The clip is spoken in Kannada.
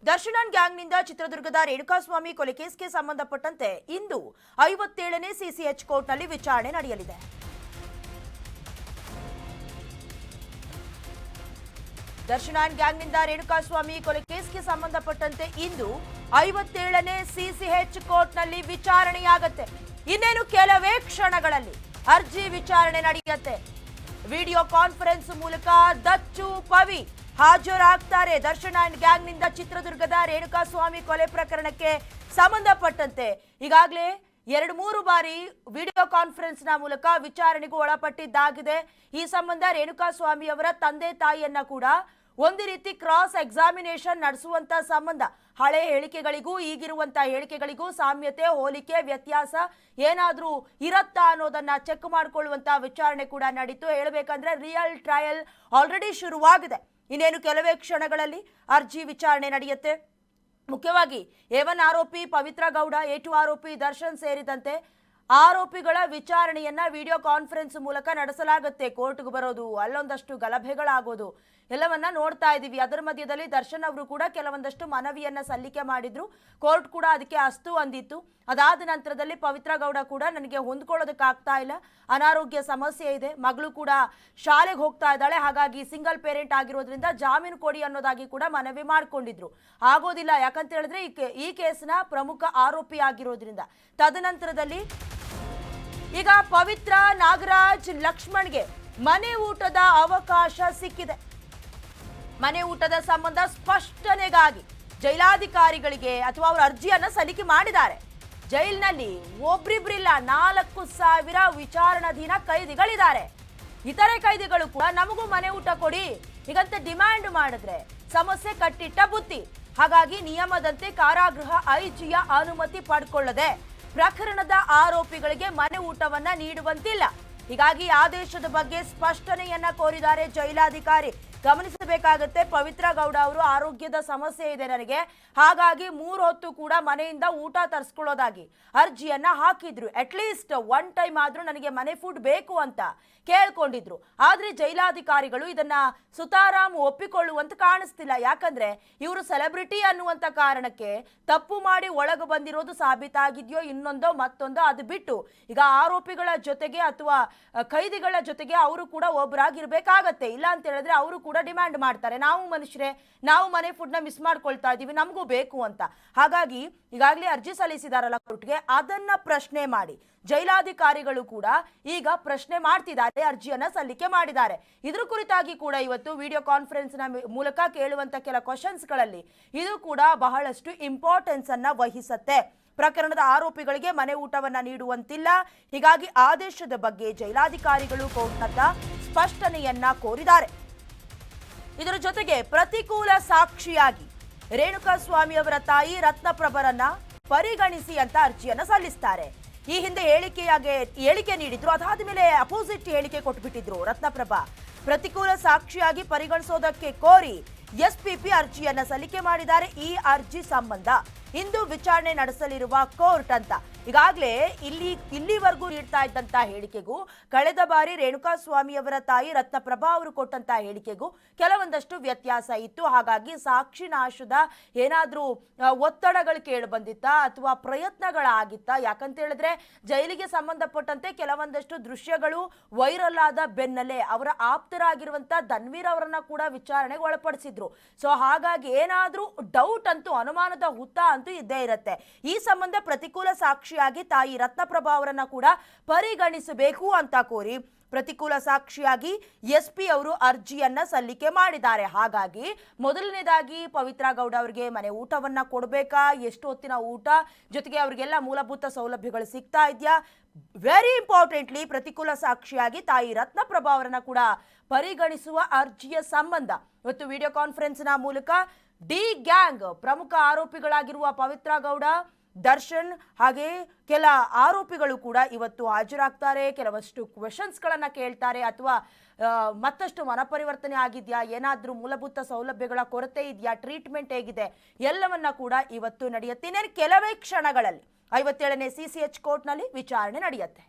ದರ್ಶನ್ ಗ್ಯಾಂಗ್ನಿಂದ ಚಿತ್ರದುರ್ಗದ ರೇಣುಕಾಸ್ವಾಮಿ ಕೊಲೆ ಕೇಸ್ಗೆ ಸಂಬಂಧಪಟ್ಟಂತೆ ಇಂದು 57ನೇ ಸಿಸಿಎಚ್ ಕೋರ್ಟ್ನಲ್ಲಿ ವಿಚಾರಣೆ ನಡೆಯಲಿದೆ. ದರ್ಶನ್ ಗ್ಯಾಂಗ್ನಿಂದ ರೇಣುಕಾಸ್ವಾಮಿ ಕೊಲೆ ಕೇಸ್ಗೆ ಸಂಬಂಧಪಟ್ಟಂತೆ ಇಂದು 57ನೇ ಸಿಸಿಎಚ್ ಕೋರ್ಟ್ನಲ್ಲಿ ವಿಚಾರಣೆಯಾಗುತ್ತೆ. ಇನ್ನೇನು ಕೆಲವೇ ಕ್ಷಣಗಳಲ್ಲಿ ಅರ್ಜಿ ವಿಚಾರಣೆ ನಡೆಯುತ್ತೆ. ವಿಡಿಯೋ ಕಾನ್ಫರೆನ್ಸ್ ಮೂಲಕ ದಚ್ಚು ಪವಿ ಹಾಜರಾಗ್ತಾರೆ. ದರ್ಶನ್ ಅಂಡ್ ಗ್ಯಾಂಗ್ನಿಂದ ಚಿತ್ರದುರ್ಗದ ರೇಣುಕಾಸ್ವಾಮಿ ಕೊಲೆ ಪ್ರಕರಣಕ್ಕೆ ಸಂಬಂಧಪಟ್ಟಂತೆ ಈಗಾಗಲೇ 2-3 ಬಾರಿ ವಿಡಿಯೋ ಕಾನ್ಫರೆನ್ಸ್ನ ಮೂಲಕ ವಿಚಾರಣೆಗೂ ಒಳಪಟ್ಟಿದ್ದಾಗಿದೆ. ಈ ಸಂಬಂಧ ರೇಣುಕಾಸ್ವಾಮಿ ಅವರ ತಂದೆ ತಾಯಿಯನ್ನ ಕೂಡ ಒಂದು ರೀತಿ ಕ್ರಾಸ್ ಎಕ್ಸಾಮಿನೇಷನ್ ನಡೆಸುವಂತ ಸಂಬಂಧ ಹಳೆ ಹೇಳಿಕೆಗಳಿಗೂ ಈಗಿರುವಂತಹ ಹೇಳಿಕೆಗಳಿಗೂ ಸಾಮ್ಯತೆ, ಹೋಲಿಕೆ, ವ್ಯತ್ಯಾಸ ಏನಾದರೂ ಇರುತ್ತಾ ಅನ್ನೋದನ್ನ ಚೆಕ್ ಮಾಡಿಕೊಳ್ಳುವಂತ ವಿಚಾರಣೆ ಕೂಡ ನಡೀತು. ಹೇಳಬೇಕಂದ್ರೆ ರಿಯಲ್ ಟ್ರಯಲ್ ಆಲ್ರೆಡಿ ಶುರುವಾಗಿದೆ. ಇನ್ನೇನು ಕೆಲವೇ ಕ್ಷಣಗಳಲ್ಲಿ ಅರ್ಜಿ ವಿಚಾರಣೆ ನಡೆಯುತ್ತೆ. ಮುಖ್ಯವಾಗಿ A1 ಆರೋಪಿ ಪವಿತ್ರ ಗೌಡ, A2 ಆರೋಪಿ ದರ್ಶನ್ ಸೇರಿದಂತೆ ಆರೋಪಿಗಳ ವಿಚಾರಣೆಯನ್ನ ವಿಡಿಯೋ ಕಾನ್ಫರೆನ್ಸ್ ಮೂಲಕ ನಡೆಸಲಾಗುತ್ತೆ. ಕೋರ್ಟ್ಗೆ ಬರೋದು, ಅಲ್ಲೊಂದಷ್ಟು ಗಲಭೆಗಳಾಗೋದು ಎಲ್ಲವನ್ನ ನೋಡ್ತಾ ಇದ್ದೀವಿ. ಅದರ ಮಧ್ಯದಲ್ಲಿ ದರ್ಶನ್ ಅವರು ಕೂಡ ಕೆಲವೊಂದಷ್ಟು ಮನವಿಯನ್ನ ಸಲ್ಲಿಕೆ ಮಾಡಿದ್ರು. ಕೋರ್ಟ್ ಕೂಡ ಅದಕ್ಕೆ ಅಸ್ತು ಅಂದಿತ್ತು. ಅದಾದ ನಂತರದಲ್ಲಿ ಪವಿತ್ರ ಗೌಡ ಕೂಡ ನನಗೆ ಹೊಂದ್ಕೊಳ್ಳೋದಕ್ಕಾಗ್ತಾ ಇಲ್ಲ, ಅನಾರೋಗ್ಯ ಸಮಸ್ಯೆ ಇದೆ, ಮಗಳು ಕೂಡ ಶಾಲೆಗೆ ಹೋಗ್ತಾ ಇದ್ದಾಳೆ, ಹಾಗಾಗಿ ಸಿಂಗಲ್ ಪೇರೆಂಟ್ ಆಗಿರೋದ್ರಿಂದ ಜಾಮೀನು ಕೊಡಿ ಅನ್ನೋದಾಗಿ ಕೂಡ ಮನವಿ ಮಾಡ್ಕೊಂಡಿದ್ರು. ಆಗೋದಿಲ್ಲ, ಯಾಕಂತ ಹೇಳಿದ್ರೆ ಈ ಕೇಸ್ನ ಪ್ರಮುಖ ಆರೋಪಿ ಆಗಿರೋದ್ರಿಂದ. ತದನಂತರದಲ್ಲಿ ಈಗ ಪವಿತ್ರ, ನಾಗರಾಜ್, ಲಕ್ಷ್ಮಣ್ಗೆ ಮನೆ ಊಟದ ಅವಕಾಶ ಸಿಕ್ಕಿದೆ. ಮನೆ ಊಟದ ಸಂಬಂಧ ಸ್ಪಷ್ಟನೆಗಾಗಿ ಜೈಲಾಧಿಕಾರಿಗಳಿಗೆ ಅಥವಾ ಅವರು ಅರ್ಜಿಯನ್ನ ಸಲ್ಲಿಕೆ ಮಾಡಿದ್ದಾರೆ. ಜೈಲಿನಲ್ಲಿ ಒಬ್ರಿಬ್ರಿಲ್ಲ, 4,000 ವಿಚಾರಣಾಧೀನ ಕೈದಿಗಳಿದ್ದಾರೆ. ಇತರೆ ಕೈದಿಗಳು ಕೂಡ ನಮಗೂ ಮನೆ ಊಟ ಕೊಡಿ ಹೀಗಂತ ಡಿಮ್ಯಾಂಡ್ ಮಾಡಿದ್ರೆ ಸಮಸ್ಯೆ ಕಟ್ಟಿಟ್ಟ ಬುತ್ತಿ. ಹಾಗಾಗಿ ನಿಯಮದಂತೆ ಕಾರಾಗೃಹ ಐಜಿಯ ಅನುಮತಿ ಪಡ್ಕೊಳ್ಳದೆ ಪ್ರಕರಣದ ಆರೋಪಿಗಳಿಗೆ ಮನೆ ಊಟವನ್ನ ನೀಡುವಂತಿಲ್ಲ. ಹೀಗಾಗಿ ಆದೇಶದ ಬಗ್ಗೆ ಸ್ಪಷ್ಟನೆಯನ್ನ ಕೋರಿದ್ದಾರೆ ಜೈಲಾಧಿಕಾರಿ. ಗಮನಿಸಬೇಕಾಗುತ್ತೆ, ಪವಿತ್ರ ಗೌಡ ಅವರು ಆರೋಗ್ಯದ ಸಮಸ್ಯೆ ಇದೆ ನನಗೆ, ಹಾಗಾಗಿ 3 ಹೊತ್ತು ಕೂಡ ಮನೆಯಿಂದ ಊಟ ತರಿಸ್ಕೊಳ್ಳೋದಾಗಿ ಅರ್ಜಿಯನ್ನ ಹಾಕಿದ್ರು. ಅಟ್ಲೀಸ್ಟ್ 1 ಟೈಮ್ ಆದ್ರೂ ನನಗೆ ಮನೆ ಫುಡ್ ಬೇಕು ಅಂತ ಕೇಳ್ಕೊಂಡಿದ್ರು. ಆದ್ರೆ ಜೈಲಾಧಿಕಾರಿಗಳು ಇದನ್ನ ಸುತಾರಾಮ್ ಒಪ್ಪಿಕೊಳ್ಳುವಂತ ಕಾಣಿಸ್ತಿಲ್ಲ. ಯಾಕಂದ್ರೆ ಇವರು ಸೆಲೆಬ್ರಿಟಿ ಅನ್ನುವಂತ ಕಾರಣಕ್ಕೆ ತಪ್ಪು ಮಾಡಿ ಒಳಗೆ ಬಂದಿರೋದು ಸಾಬೀತಾಗಿದೆಯೋ ಇನ್ನೊಂದೋ ಮತ್ತೊಂದೋ ಅದು ಬಿಟ್ಟು ಈಗ ಆರೋಪಿಗಳ ಜೊತೆಗೆ ಅಥವಾ ಕೈದಿಗಳ ಜೊತೆಗೆ ಅವರು ಕೂಡ ಒಬ್ಬರಾಗಿರ್ಬೇಕಾಗತ್ತೆ. ಇಲ್ಲ ಅಂತ ಹೇಳಿದ್ರೆ ಅವರು ಕೂಡ ಡಿಮ್ಯಾಂಡ್ ಮಾಡ್ತಾರೆ, ನಾವು ಮನುಷ್ಯರೇ, ನಾವು ಮನೆ ಫುಡ್ನ ಮಿಸ್ ಮಾಡ್ಕೊಳ್ತಾ ಇದೀವಿ, ನಮಗೂ ಬೇಕು ಅಂತ. ಹಾಗಾಗಿ ಈಗಾಗಲೇ ಅರ್ಜಿ ಸಲ್ಲಿಸಿದಾರಲ್ಲ ಕೋರ್ಟ್ಗೆ, ಅದನ್ನ ಪ್ರಶ್ನೆ ಮಾಡಿ ಜೈಲಾಧಿಕಾರಿಗಳು ಕೂಡ ಈಗ ಪ್ರಶ್ನೆ ಮಾಡ್ತಿದ್ದಾರೆ, ಅರ್ಜಿಯನ್ನ ಸಲ್ಲಿಕೆ ಮಾಡಿದ್ದಾರೆ. ಇದ್ರ ಕುರಿತಾಗಿ ಕೂಡ ಇವತ್ತು ವಿಡಿಯೋ ಕಾನ್ಫರೆನ್ಸ್ ನ ಮೂಲಕ ಕೇಳುವಂತ ಕೆಲ ಕ್ವಶನ್ಸ್ಗಳಲ್ಲಿ ಇದು ಕೂಡ ಬಹಳಷ್ಟು ಇಂಪಾರ್ಟೆನ್ಸ್ ಅನ್ನ ವಹಿಸುತ್ತೆ. ಪ್ರಕರಣದ ಆರೋಪಿಗಳಿಗೆ ಮನೆ ಊಟವನ್ನ ನೀಡುವಂತಿಲ್ಲ. ಹೀಗಾಗಿ ಆದೇಶದ ಬಗ್ಗೆ ಜೈಲಾಧಿಕಾರಿಗಳು ಕೋರ್ಟ್ನತ್ತ ಸ್ಪಷ್ಟನೆಯನ್ನ ಕೋರಿದ್ದಾರೆ. ಇದರ ಜೊತೆಗೆ ಪ್ರತಿಕೂಲ ಸಾಕ್ಷಿಯಾಗಿ ರೇಣುಕಾಸ್ವಾಮಿ ಅವರ ತಾಯಿ ರತ್ನಪ್ರಭರನ್ನ ಪರಿಗಣಿಸಿ ಅಂತ ಅರ್ಜಿಯನ್ನ ಸಲ್ಲಿಸ್ತಾರೆ. ಈ ಹಿಂದೆ ಹೇಳಿಕೆ ನೀಡಿದ್ರು, ಅದಾದ ಮೇಲೆ ಅಪೋಸಿಟ್ ಹೇಳಿಕೆ ಕೊಟ್ಬಿಟ್ಟಿದ್ರು ರತ್ನಪ್ರಭಾ. ಪ್ರತಿಕೂಲ ಸಾಕ್ಷಿಯಾಗಿ ಪರಿಗಣಿಸೋದಕ್ಕೆ ಕೋರಿ ಎಸ್ಪಿಪಿ ಅರ್ಜಿಯನ್ನ ಸಲ್ಲಿಕೆ ಮಾಡಿದ್ದಾರೆ. ಈ ಅರ್ಜಿ ಸಂಬಂಧ ಇಂದು ವಿಚಾರಣೆ ನಡೆಸಲಿರುವ ಕೋರ್ಟ್ ಅಂತ ಈಗಾಗಲೇ ಇಲ್ಲಿವರೆಗೂ ನೀಡ್ತಾ ಇದ್ದಂತ ಹೇಳಿಕೆಗೂ ಕಳೆದ ಬಾರಿ ರೇಣುಕಾಸ್ವಾಮಿ ಅವರ ತಾಯಿ ರತ್ನಪ್ರಭಾ ಅವರು ಕೊಟ್ಟಂತ ಹೇಳಿಕೆಗೂ ಕೆಲವೊಂದಷ್ಟು ವ್ಯತ್ಯಾಸ ಇತ್ತು. ಹಾಗಾಗಿ ಸಾಕ್ಷಿ ನಾಶದ ಏನಾದ್ರೂ ಒತ್ತಡಗಳು ಕೇಳಿ ಬಂದಿತ್ತಾ ಅಥವಾ ಪ್ರಯತ್ನಗಳಾಗಿತ್ತಾ? ಯಾಕಂತ ಹೇಳಿದ್ರೆ ಜೈಲಿಗೆ ಸಂಬಂಧಪಟ್ಟಂತೆ ಕೆಲವೊಂದಷ್ಟು ದೃಶ್ಯಗಳು ವೈರಲ್ ಆದ ಬೆನ್ನಲ್ಲೇ ಅವರ ಆಪ್ತರಾಗಿರುವಂತ ಧನ್ವೀರ್ ಅವರನ್ನ ಕೂಡ ವಿಚಾರಣೆಗೆ ಒಳಪಡಿಸಿದ್ರು. ಸೊ ಹಾಗಾಗಿ ಏನಾದ್ರೂ ಡೌಟ್ ಅಂತೂ, ಅನುಮಾನದ ಹುತ್ತ ಅಂತೂ ಇದ್ದೇ ಇರುತ್ತೆ. ಈ ಸಂಬಂಧ ಪ್ರತಿಕೂಲ ಸಾಕ್ಷಿಯಾಗಿ ತಾಯಿ ರತ್ನಪ್ರಭಾ ಅವರನ್ನ ಕೂಡ ಪರಿಗಣಿಸಬೇಕು ಅಂತ ಕೋರಿ ಪ್ರತಿಕೂಲ ಸಾಕ್ಷಿಯಾಗಿ ಎಸ್ಪಿ ಅವರು ಅರ್ಜಿಯನ್ನ ಸಲ್ಲಿಕೆ ಮಾಡಿದ್ದಾರೆ. ಹಾಗಾಗಿ ಮೊದಲನೇದಾಗಿ ಪವಿತ್ರ ಗೌಡ ಅವರಿಗೆ ಮನೆ ಊಟವನ್ನ ಕೊಡಬೇಕಾ, ಎಷ್ಟು ಹೊತ್ತಿನ ಊಟ, ಜೊತೆಗೆ ಅವರಿಗೆಲ್ಲ ಮೂಲಭೂತ ಸೌಲಭ್ಯಗಳು ಸಿಗ್ತಾ ಇದೆಯಾ, ವೆರಿ ಇಂಪಾರ್ಟೆಂಟ್ಲಿ ಪ್ರತಿಕೂಲ ಸಾಕ್ಷಿಯಾಗಿ ತಾಯಿ ರತ್ನಪ್ರಭಾ ಅವರನ್ನ ಕೂಡ ಪರಿಗಣಿಸುವ ಅರ್ಜಿಯ ಸಂಬಂಧ ಇವತ್ತು ವಿಡಿಯೋ ಕಾನ್ಫರೆನ್ಸ್ ನ ಮೂಲಕ ಡಿ ಗ್ಯಾಂಗ್ ಪ್ರಮುಖ ಆರೋಪಿಗಳಾಗಿರುವ ಪವಿತ್ರ ಗೌಡ, ದರ್ಶನ್ ಹಾಗೆ ಕೆಲ ಆರೋಪಿಗಳು ಕೂಡ ಇವತ್ತು ಹಾಜರಾಗ್ತಾರೆ. ಕೆಲವಷ್ಟು ಕ್ವೆಶನ್ಸ್ಗಳನ್ನ ಕೇಳ್ತಾರೆ. ಅಥವಾ ಮತ್ತಷ್ಟು ಮನಪರಿವರ್ತನೆ ಆಗಿದೆಯಾ, ಏನಾದರೂ ಮೂಲಭೂತ ಸೌಲಭ್ಯಗಳ ಕೊರತೆ ಇದೆಯಾ, ಟ್ರೀಟ್ಮೆಂಟ್ ಹೇಗಿದೆ, ಎಲ್ಲವನ್ನ ಕೂಡ ಇವತ್ತು ನಡೆಯುತ್ತೆ. ಇನ್ನೇನು ಕೆಲವೇ ಕ್ಷಣಗಳಲ್ಲಿ 57ನೇ ಸಿಸಿಎಚ್ ಕೋರ್ಟ್ನಲ್ಲಿ ವಿಚಾರಣೆ ನಡೆಯುತ್ತೆ.